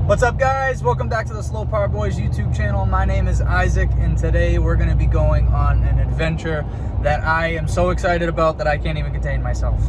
What's up, guys? Welcome back to the SLOPAR Boys YouTube channel. My name is Isaac, and today we're going to be going on an adventure that I am so excited about that I can't even contain myself.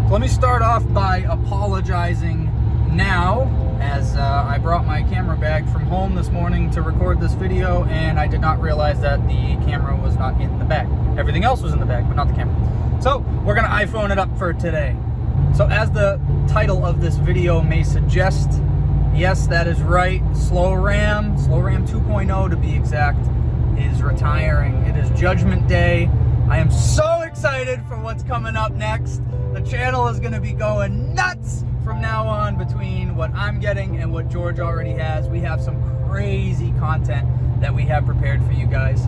Let me start off by apologizing now, as I brought my camera bag from home this morning to record this video, and I did not realize that the camera was not in the bag. Everything else was in the bag, but not the camera. So we're gonna iPhone it up for today. So as the title of this video may suggest, yes, that is right, SLORAM 2.0 to be exact, is retiring. It is Judgment Day. I am so excited for what's coming up next. The channel is going to be going nuts from now on between what I'm getting and what George already has. We have some crazy content that we have prepared for you guys.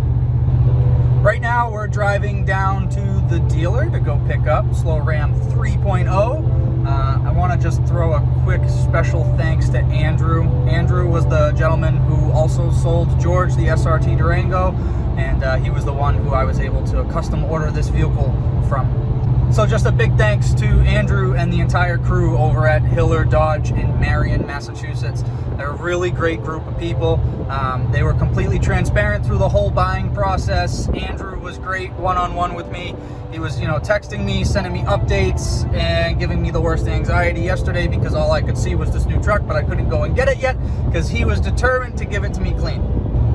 Right now we're driving down to the dealer to go pick up SLORAM 3.0. I want to just throw a quick special thanks to Andrew. Andrew was the gentleman who also sold George the SRT Durango, and he was the one who I was able to custom order this vehicle from. So just a big thanks to Andrew and the entire crew over at Hiller Dodge in Marion, Massachusetts. They're a really great group of people. They were completely transparent through the whole buying process. Andrew was great one-on-one with me. He was, texting me, sending me updates, and giving me the worst anxiety yesterday because all I could see was this new truck, but I couldn't go and get it yet because he was determined to give it to me clean.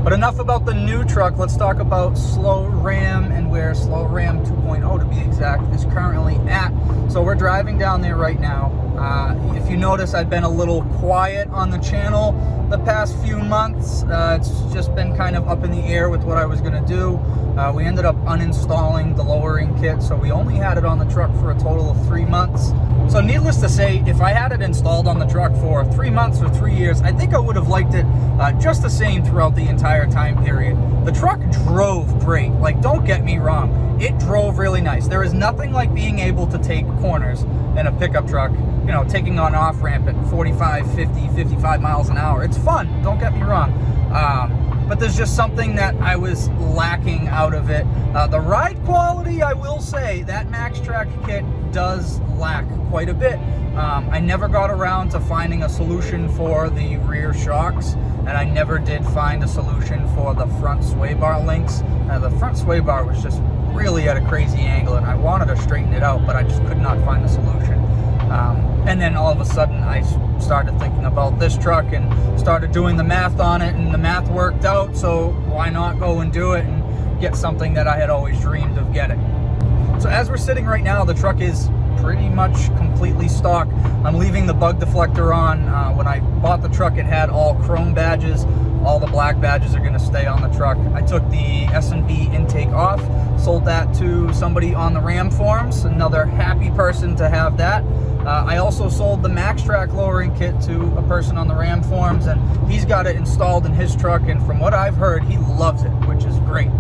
But enough about the new truck. Let's talk about SLORAM and where SLORAM 2.0 to be exact is currently at. So we're driving down there right now. If you notice, I've been a little quiet on the channel the past few months. It's just been kind of up in the air with what I was going to do. We ended up uninstalling the lowering kit, so we only had it on the truck for a total of 3 months. So needless to say, if I had it installed on the truck for 3 months or 3 years, I think I would have liked it just the same throughout the entire time period. The truck drove great. Like, don't get me wrong. It drove really nice. There is nothing like being able to take corners in a pickup truck, taking on off-ramp at 45, 50, 55 miles an hour. It's fun, don't get me wrong. But there's just something that I was lacking out of it. The ride quality, I will say, that MaxTrack kit does lack quite a bit. I never got around to finding a solution for the rear shocks, and I never did find a solution for the front sway bar links. The front sway bar was just really at a crazy angle, and I wanted to straighten it out, but I just could not find a solution. And then all of a sudden I started thinking about this truck and started doing the math on it, and the math worked out, so why not go and do it and get something that I had always dreamed of getting. So as we're sitting right now, the truck is pretty much completely stock. I'm leaving the bug deflector on. When I bought the truck, it had all chrome badges. All the black badges are going to stay on the truck. I took the S&B intake off, sold that to somebody on the Ram forums, another happy person to have that. I also sold the MaxTrack lowering kit to a person on the Ram forums, and he's got it installed in his truck, and from what I've heard, he loves it, which is great.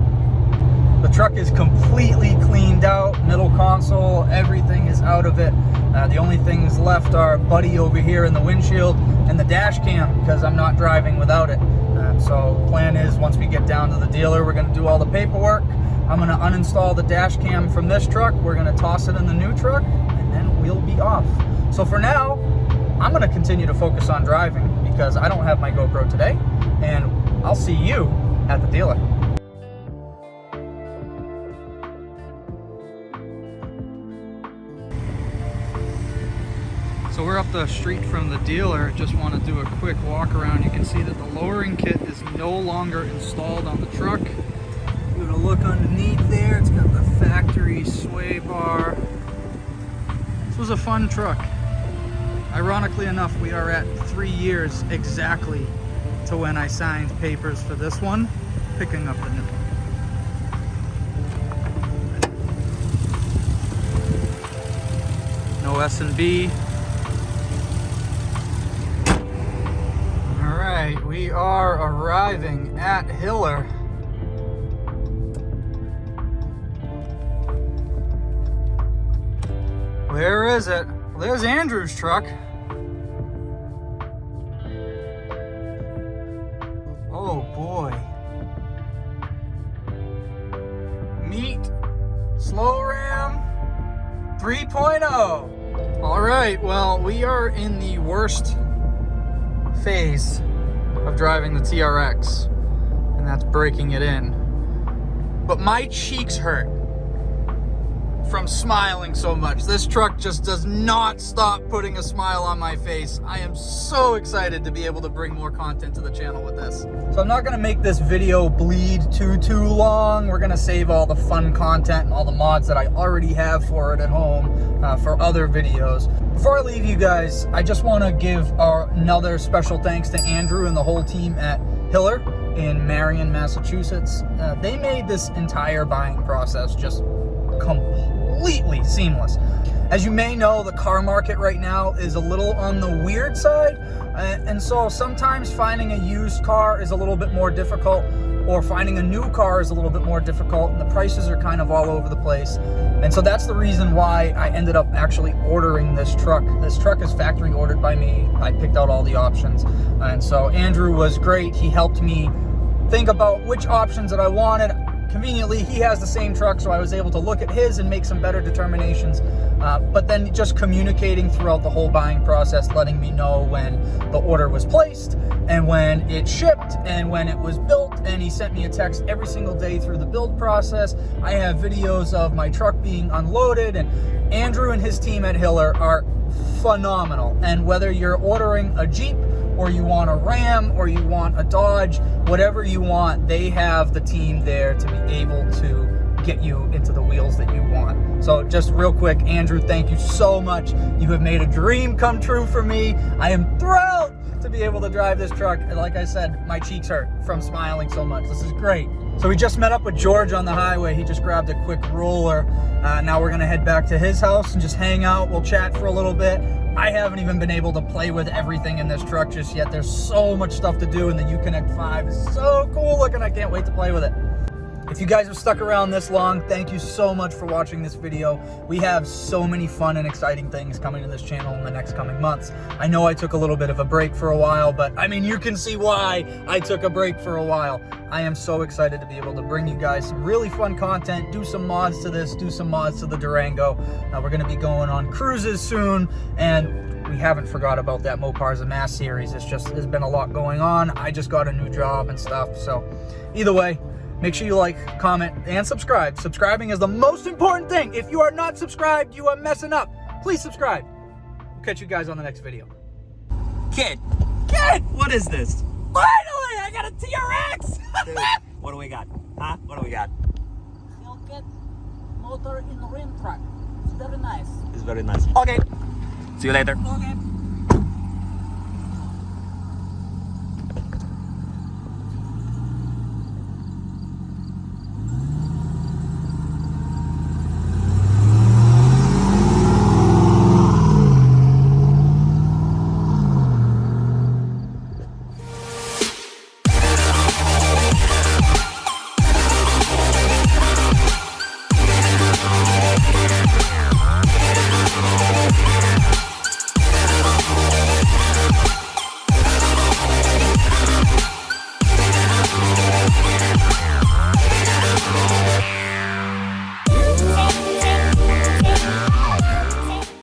The truck is completely cleaned out, middle console, everything is out of it. The only things left are Buddy over here in the windshield and the dash cam, because I'm not driving without it. So plan is, once we get down to the dealer, we're going to do all the paperwork. I'm going to uninstall the dash cam from this truck. We're going to toss it in the new truck, and then we'll be off. So for now, I'm going to continue to focus on driving because I don't have my GoPro today, and I'll see you at the dealer. So we're up the street from the dealer. Just want to do a quick walk around. You can see that the lowering kit is no longer installed on the truck. Give it a look underneath there. It's got the factory sway bar. This was a fun truck. Ironically enough, we are at 3 years exactly to when I signed papers for this one, picking up the new one. No S&B. are arriving at Hiller. Where is it? Well, there's Andrew's truck. Oh boy. Meet SLORAM 3.0. All right, well, we are in the worst phase of driving the TRX, and that's breaking it in. But my cheeks hurt from smiling so much. This truck just does not stop putting a smile on my face. I am so excited to be able to bring more content to the channel with this. So I'm not gonna make this video bleed too long. We're gonna save all the fun content and all the mods that I already have for it at home for other videos. Before I leave you guys, I just wanna give another special thanks to Andrew and the whole team at Hiller in Marion, Massachusetts. They made this entire buying process just completely seamless. As you may know, the car market right now is a little on the weird side, and so sometimes finding a used car is a little bit more difficult, or finding a new car is a little bit more difficult, and the prices are kind of all over the place. And so that's the reason why I ended up actually ordering this truck. This truck is factory ordered by me. I picked out all the options, and so Andrew was great. He helped me think about which options that I wanted. Conveniently, he has the same truck, so I was able to look at his and make some better determinations. But then just communicating throughout the whole buying process, letting me know when the order was placed and when it shipped and when it was built. And he sent me a text every single day through the build process. I have videos of my truck being unloaded, and Andrew and his team at Hiller are phenomenal. And whether you're ordering a Jeep, or you want a Ram, or you want a Dodge, whatever you want, they have the team there to be able to get you into the wheels that you want. So just real quick, Andrew, thank you so much. You have made a dream come true for me. I am thrilled to be able to drive this truck. And like I said, my cheeks hurt from smiling so much. This is great. So we just met up with George on the highway. He just grabbed a quick roller. Now we're gonna head back to his house and just hang out. We'll chat for a little bit. I haven't even been able to play with everything in this truck just yet. There's so much stuff to do, and the Uconnect 5 is so cool looking. I can't wait to play with it. If you guys have stuck around this long, thank you so much for watching this video. We have so many fun and exciting things coming to this channel in the next coming months. I know I took a little bit of a break for a while, but I mean, you can see why I took a break for a while. I am so excited to be able to bring you guys some really fun content, do some mods to this, do some mods to the Durango. We're gonna be going on cruises soon, and we haven't forgot about that Mopars of Mass series. There's been a lot going on. I just got a new job and stuff. So either way, make sure you like, comment, and subscribe. Subscribing is the most important thing. If you are not subscribed, you are messing up. Please subscribe. We'll catch you guys on the next video. Kid, what is this? Finally, I got a TRX! Dude, what do we got? Huh? What do we got? You'll get motor in rim truck. It's very nice. It's very nice. Okay. See you later. Okay.